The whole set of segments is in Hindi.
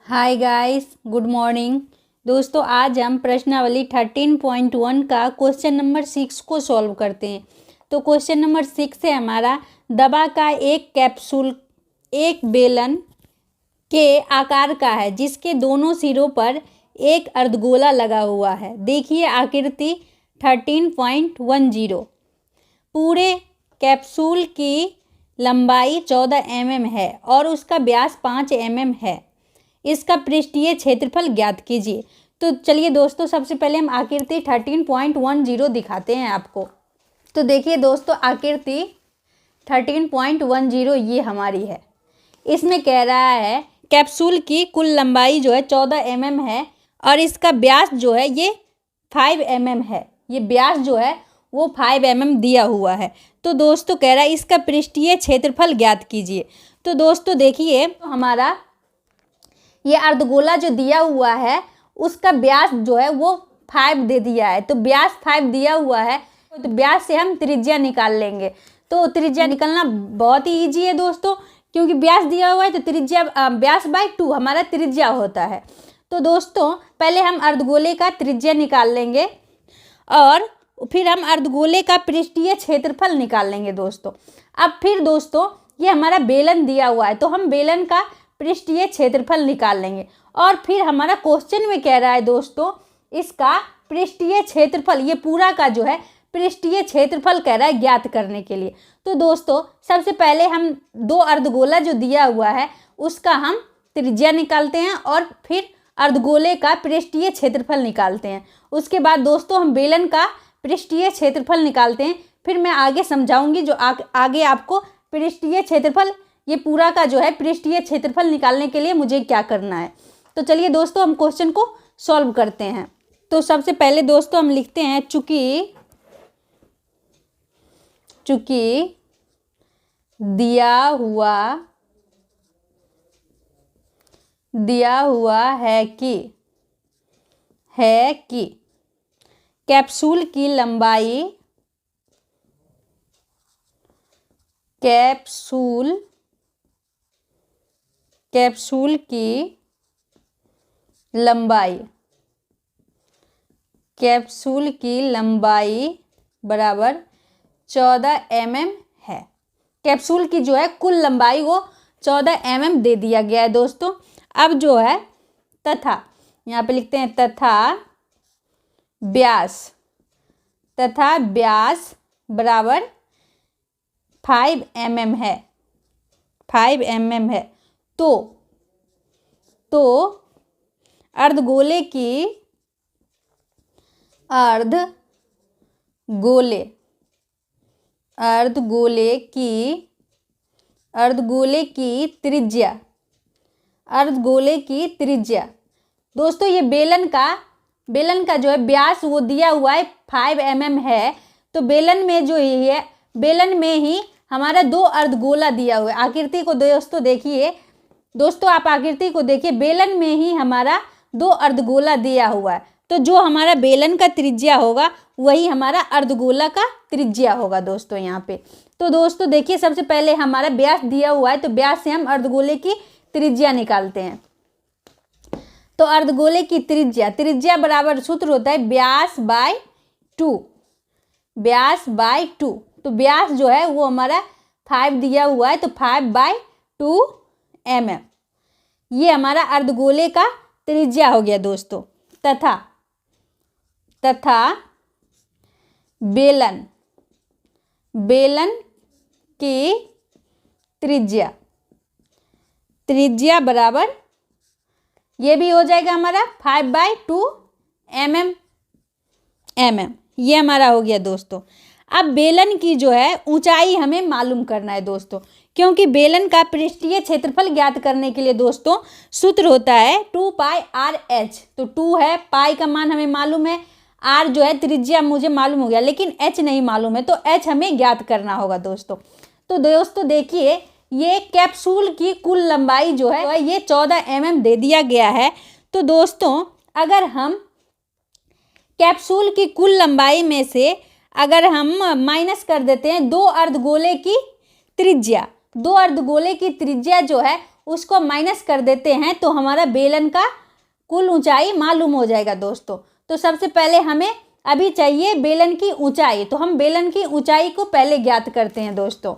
Hi guys, good morning. दोस्तों, आज हम प्रश्नावली 13.1 का क्वेश्चन नंबर 6 को सॉल्व करते हैं। तो क्वेश्चन नंबर 6 है हमारा, दवा का एक कैप्सूल एक बेलन के आकार का है जिसके दोनों सिरों पर एक अर्धगोला लगा हुआ है। देखिए आकृति 13.10। पूरे कैप्सूल की लंबाई 14 mm है और उसका व्यास 5 mm है। इसका पृष्ठीय क्षेत्रफल ज्ञात कीजिए। तो चलिए दोस्तों, सबसे पहले हम आकृति 13.10 दिखाते हैं आपको। तो देखिए दोस्तों, आकृति 13.10 ये हमारी है। इसमें कह रहा है कैप्सूल की कुल लंबाई जो है 14 mm है और इसका व्यास जो है ये 5 mm है। ये व्यास जो है वो 5 mm दिया हुआ है। तो दोस्तों कह रहा है इसका पृष्ठीय क्षेत्रफल ज्ञात कीजिए। तो दोस्तों देखिए, हमारा ये अर्धगोला जो दिया हुआ है उसका व्यास जो है वो 5 दे दिया है। तो व्यास 5 दिया हुआ है, तो व्यास से हम त्रिज्या निकाल लेंगे। तो त्रिज्या निकालना बहुत ही ईजी है दोस्तों, क्योंकि व्यास दिया हुआ है तो त्रिज्या व्यास बाय 2 हमारा त्रिज्या होता है। तो दोस्तों पहले हम अर्धगोले का त्रिज्या निकाल लेंगे और फिर हम अर्धगोले का पृष्ठीय क्षेत्रफल निकाल लेंगे दोस्तों। अब फिर दोस्तों ये हमारा बेलन दिया हुआ है तो हम बेलन का पृष्ठीय क्षेत्रफल निकाल लेंगे। और फिर हमारा क्वेश्चन में कह रहा है दोस्तों इसका पृष्ठीय क्षेत्रफल, ये पूरा का जो है पृष्ठीय क्षेत्रफल कह रहा है ज्ञात करने के लिए। तो दोस्तों सबसे पहले हम दो अर्धगोला जो दिया हुआ है उसका हम त्रिज्या निकालते हैं और फिर अर्धगोले का पृष्ठीय क्षेत्रफल निकालते हैं। उसके बाद दोस्तों हम बेलन का पृष्ठीय क्षेत्रफल निकालते हैं। फिर मैं आगे समझाऊंगी जो आगे आपको पृष्ठीय क्षेत्रफल, ये पूरा का जो है पृष्ठीय क्षेत्रफल निकालने के लिए मुझे क्या करना है। तो चलिए दोस्तों हम क्वेश्चन को सॉल्व करते हैं। तो सबसे पहले दोस्तों हम लिखते हैं चूंकि दिया हुआ है कि कैप्सूल की लंबाई कैप्सूल की लंबाई बराबर 14 mm है। कैप्सूल की जो है कुल लंबाई वो 14 mm दे दिया गया है दोस्तों। अब जो है तथा, यहाँ पे लिखते हैं तथा व्यास बराबर 5 mm है। 5 mm है। तो अर्धगोले की त्रिज्या दोस्तों, ये बेलन का जो है व्यास वो दिया हुआ है 5 mm है। तो बेलन में जो है बेलन में ही हमारा दो अर्धगोला दिया हुआ है। आकृति को दोस्तों देखिए, दोस्तों आप आकृति को देखिए, बेलन में ही हमारा दो अर्धगोला दिया हुआ है। तो जो हमारा बेलन का त्रिज्या होगा वही हमारा अर्धगोला का त्रिज्या होगा दोस्तों यहाँ पे। तो दोस्तों देखिए, सबसे पहले हमारा व्यास दिया हुआ है तो व्यास से हम अर्धगोले की त्रिज्या निकालते हैं। तो अर्धगोले की त्रिज्या बराबर सूत्र होता है व्यास बाय 2। तो व्यास जो है वो हमारा 5 दिया हुआ है तो 5/2 mm ये हमारा अर्धगोले का त्रिज्या हो गया दोस्तों। तथा बेलन की त्रिज्या बराबर, ये भी हो जाएगा हमारा 5/2 mm ये हमारा हो गया दोस्तों। अब बेलन की जो है ऊंचाई हमें मालूम करना है दोस्तों, क्योंकि बेलन का पृष्ठीय क्षेत्रफल ज्ञात करने के लिए दोस्तों सूत्र होता है 2πr/h। तो 2 है, पाई का मान हमें मालूम है, r जो है त्रिज्या मुझे मालूम हो गया, लेकिन h नहीं मालूम है तो h हमें ज्ञात करना होगा दोस्तों। तो दोस्तों देखिए, ये कैप्सूल की कुल लंबाई जो है ये 14 mm दे दिया गया है। तो दोस्तों अगर हम कैप्सूल की कुल लंबाई में से अगर हम माइनस कर देते हैं दो अर्धगोले की त्रिज्या जो है उसको माइनस कर देते हैं तो हमारा बेलन का कुल ऊंचाई मालूम हो जाएगा दोस्तों। तो सबसे पहले हमें अभी चाहिए बेलन की ऊंचाई, तो हम बेलन की ऊंचाई को पहले ज्ञात करते हैं दोस्तों।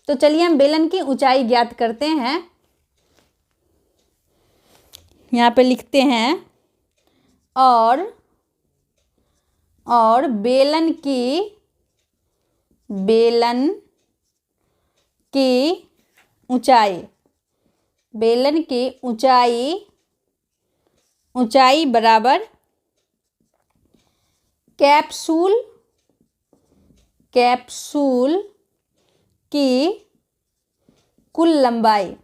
तो चलिए हम बेलन की ऊंचाई ज्ञात करते हैं। यहाँ पे लिखते हैं और बेलन की ऊंचाई, बेलन की ऊंचाई बराबर कैप्सूल की कुल लंबाई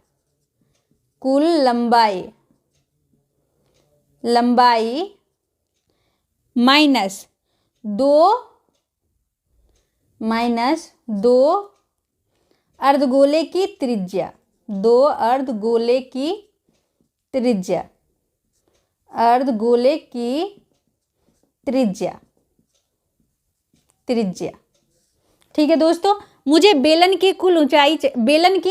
माइनस दो अर्धगोले की त्रिज्या, ठीक है दोस्तों। मुझे बेलन की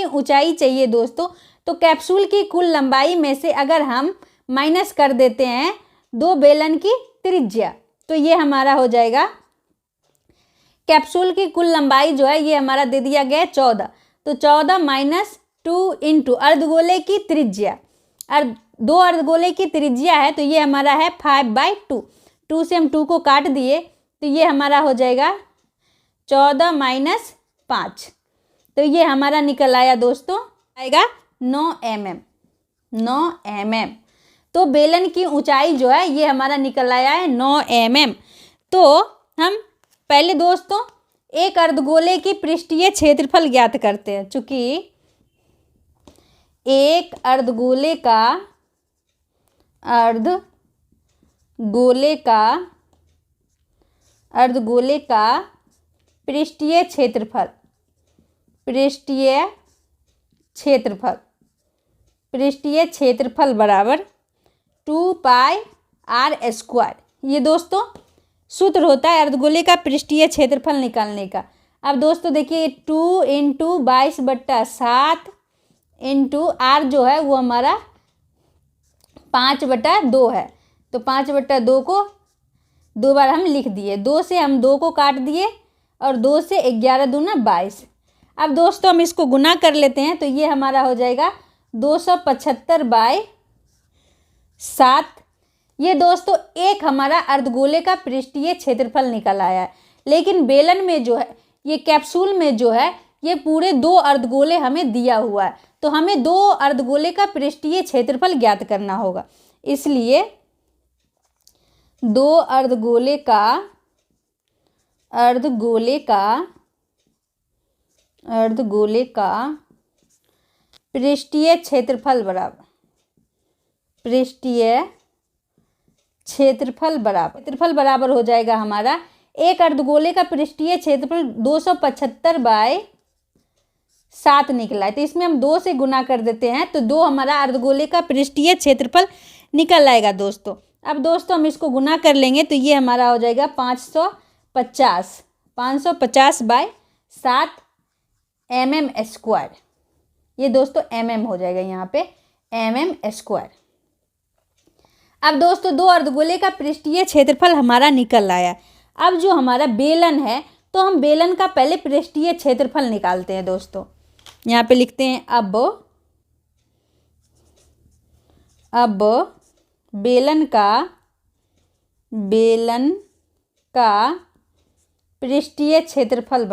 ऊंचाई चाहिए दोस्तों। तो कैप्सूल की कुल लंबाई में से अगर हम माइनस कर देते हैं 2 बेलन की त्रिज्या, तो ये हमारा हो जाएगा कैप्सूल की कुल लंबाई जो है ये हमारा दे दिया गया 14। तो 14 माइनस 2 इंटू अर्धगोले की त्रिज्या, 2 अर्धगोले की त्रिज्या है तो ये हमारा है 5/2। 2 से हम 2 को काट दिए तो ये हमारा हो जाएगा 14 माइनस 5, तो ये हमारा निकल आया दोस्तों, आएगा 9 mm। तो बेलन की ऊंचाई जो है ये हमारा निकल आया है 9 mm। तो हम पहले दोस्तों एक अर्धगोले की पृष्ठीय क्षेत्रफल ज्ञात करते हैं। चूंकि एक अर्धगोले का पृष्ठीय क्षेत्रफल बराबर 2πr²। ये दोस्तों सूत्र होता है अर्धगोले का पृष्ठीय क्षेत्रफल निकालने का। अब दोस्तों देखिए 2 × 22/7 इंटू r जो है वो हमारा 5/2 है। तो 5/2 को 2 बार हम लिख दिए, 2 से हम 2 को काट दिए और 2 से 11 दूना 22। अब दोस्तों हम इसको गुना कर लेते हैं तो ये हमारा हो जाएगा 275/7। ये दोस्तों एक हमारा अर्धगोले का पृष्ठीय क्षेत्रफल निकल आया है। लेकिन बेलन में जो है, ये कैप्सूल में जो है ये पूरे 2 अर्धगोले हमें दिया हुआ है, तो हमें 2 अर्धगोले का पृष्ठीय क्षेत्रफल ज्ञात करना होगा। इसलिए 2 अर्धगोले का पृष्ठीय क्षेत्रफल बराबर हो जाएगा हमारा, एक अर्धगोले का पृष्ठीय क्षेत्रफल 275/7 निकला है। तो इसमें हम 2 से गुना कर देते हैं तो 2 हमारा अर्धगोले का पृष्ठीय क्षेत्रफल निकल आएगा दोस्तों। अब दोस्तों हम इसको गुना कर लेंगे तो ये हमारा हो जाएगा 550/7 mm²। ये दोस्तों mm हो जाएगा यहाँ पे mm²। अब दोस्तों 2 अर्धगोले का पृष्ठीय क्षेत्रफल हमारा निकल आया। अब जो हमारा बेलन है तो हम बेलन का पहले पृष्ठीय क्षेत्रफल निकालते हैं दोस्तों। यहाँ पे लिखते हैं अब बेलन का पृष्ठीय क्षेत्रफल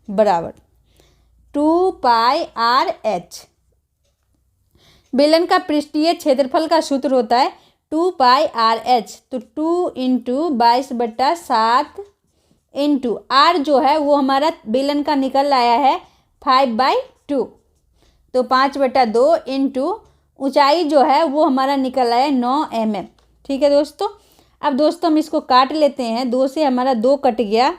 बराबर 2πrh। बेलन का पृष्ठीय क्षेत्रफल का सूत्र होता है 2πrh। तो 2 × 22/7 इंटू r जो है वो हमारा बेलन का निकल आया है 5/2। तो 5/2 इंटू ऊंचाई जो है वो हमारा निकल आया 9 mm। ठीक है दोस्तों। अब दोस्तों हम इसको काट लेते हैं, 2 से हमारा 2 कट गया।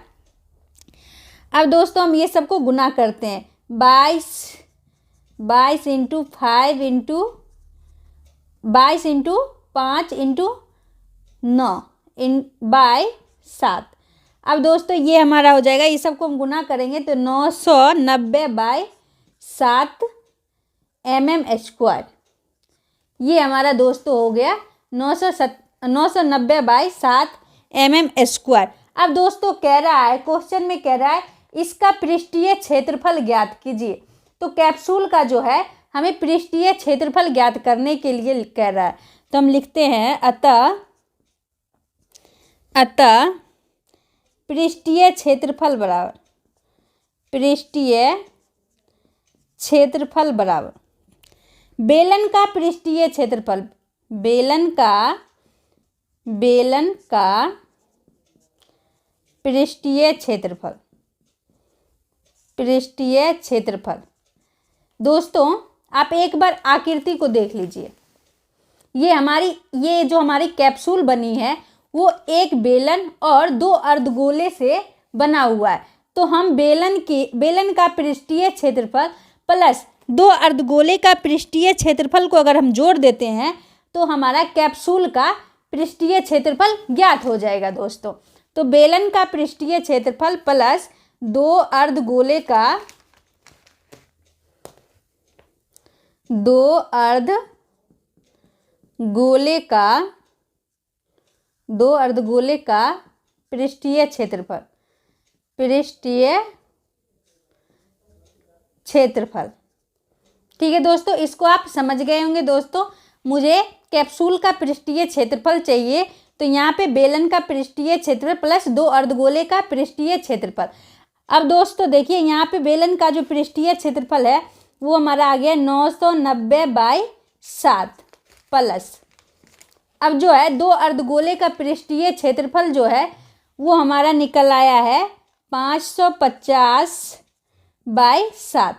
अब दोस्तों हम ये सबको गुना करते हैं, 22 × 5 × 5 × 9 / 7। अब दोस्तों ये हमारा हो जाएगा, ये सबको हम गुना करेंगे तो 990/7 mm²। ये हमारा दोस्तों हो गया 990/7 mm²। अब दोस्तों कह रहा है, क्वेश्चन में कह रहा है इसका पृष्ठीय क्षेत्रफल ज्ञात कीजिए। तो कैप्सूल का जो है हमें पृष्ठीय क्षेत्रफल ज्ञात करने के लिए कह रहा है। तो हम लिखते हैं अतः पृष्ठीय क्षेत्रफल बराबर बेलन का पृष्ठीय क्षेत्रफल, बेलन का पृष्ठीय क्षेत्रफल। दोस्तों आप एक बार आकृति को देख लीजिए। ये जो हमारी कैप्सूल बनी है वो एक बेलन और 2 अर्धगोले से बना हुआ है। तो हम बेलन का पृष्ठीय क्षेत्रफल प्लस 2 अर्धगोले का पृष्ठीय क्षेत्रफल को अगर हम जोड़ देते हैं तो हमारा कैप्सूल का पृष्ठीय क्षेत्रफल ज्ञात हो जाएगा दोस्तों। तो बेलन का पृष्ठीय क्षेत्रफल प्लस 2 अर्धगोले का पृष्ठीय क्षेत्रफल ठीक है दोस्तों, इसको आप समझ गए होंगे। दोस्तों मुझे कैप्सूल का पृष्ठीय क्षेत्रफल चाहिए, तो यहाँ पे बेलन का पृष्ठीय क्षेत्रफल प्लस 2 अर्धगोले का पृष्ठीय क्षेत्रफल। अब दोस्तों देखिए यहाँ पे बेलन का जो पृष्ठीय क्षेत्रफल है वो हमारा आ गया 990/7 प्लस, अब जो है 2 अर्धगोले का पृष्ठीय क्षेत्रफल जो है वो हमारा निकल आया है 550/7।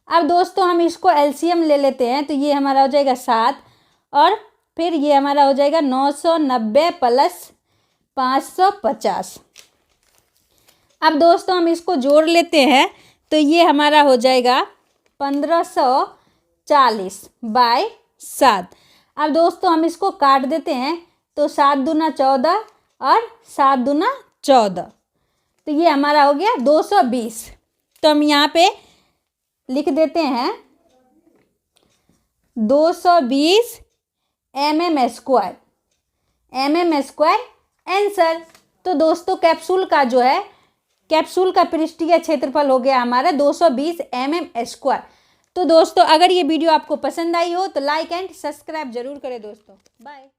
अब दोस्तों हम इसको एलसीएम ले लेते हैं, तो ये हमारा हो जाएगा 7 और फिर ये हमारा हो जाएगा 990 प्लस 550। अब दोस्तों हम इसको जोड़ लेते हैं, तो ये हमारा हो जाएगा 1540/7। अब दोस्तों हम इसको काट देते हैं, तो 7 दूना 14 और 7 दूना 14, तो ये हमारा हो गया 220। तो हम यहाँ पे लिख देते हैं 220 mm² आंसर। तो दोस्तों कैप्सूल का पृष्ठीय क्षेत्रफल हो गया हमारा 220 mm²। तो दोस्तों अगर ये वीडियो आपको पसंद आई हो तो लाइक एंड सब्सक्राइब जरूर करें दोस्तों। बाय।